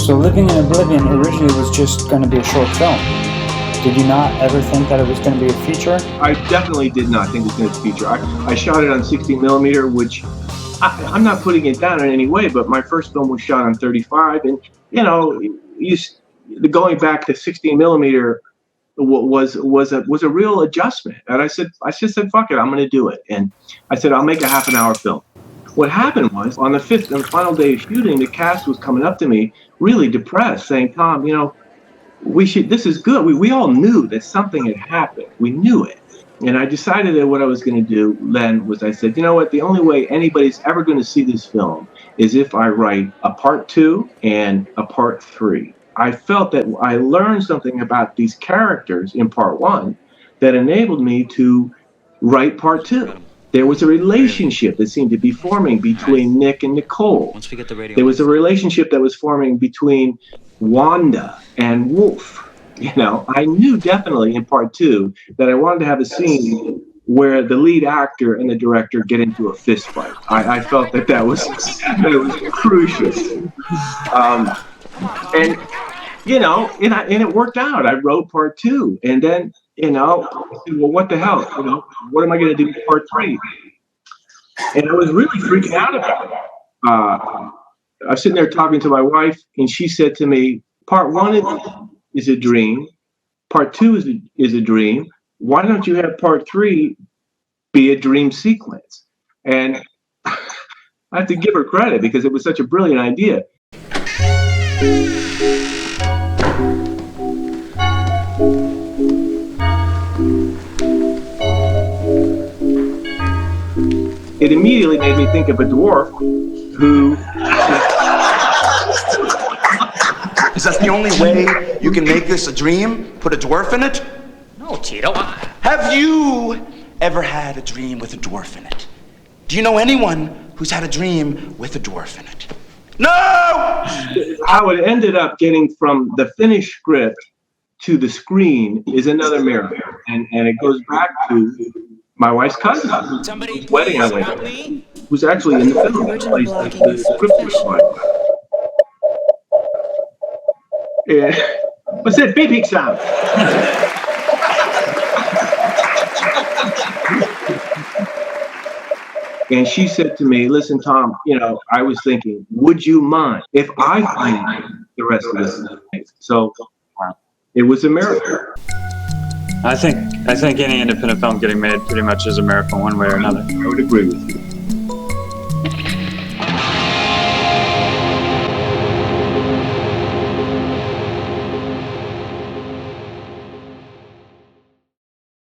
So Living in Oblivion originally was just going to be a short film. Did you not ever think that it was going to be a feature? I definitely did not think it was going to be a feature. I shot it on 16mm, which I'm not putting it down in any way, but my first film was shot on 35, and going back to 16mm was a real adjustment. And I just said, fuck it, I'm going to do it. And I said, I'll make a half-an-hour film. What happened was, on the fifth and final day of shooting, the cast was coming up to me really depressed, saying, Tom, this is good. We all knew that something had happened. We knew it. And I decided that what I was going to do then was I said, you know what, the only way anybody's ever going to see this film is if I write a part 2 and a part 3. I felt that I learned something about these characters in part 1 that enabled me to write part 2. There was a relationship that seemed to be forming between Nick and Nicole. Once we get the radio, there was a relationship that was forming between Wanda and Wolf. I knew definitely in part 2 that I wanted to have a scene where the lead actor and the director get into a fist fight. I felt that was crucial. And it worked out. I wrote part 2, and then I said, well, what the hell? What am I going to do with part 3? And I was really freaking out about it. I was sitting there talking to my wife, and she said to me, part 1 is a dream. Part 2 is a dream. Why don't you have part 3 be a dream sequence? And I have to give her credit because it was such a brilliant idea. It immediately made me think of a dwarf who... Is that the only way you can make this a dream? Put a dwarf in it? No, Tito. Have you ever had a dream with a dwarf in it? Do you know anyone who's had a dream with a dwarf in it? No! How it ended up getting from the finished script to the screen is another miracle. And it goes back to my wife's cousin, whose wedding I went to, who's actually in the film. The script was fine. Yeah. What's that beeping sound? And she said to me, listen, Tom, I was thinking, would you mind if I find the rest of this? So it was a miracle. I think any independent film getting made pretty much is a miracle one way or another. I would agree with you.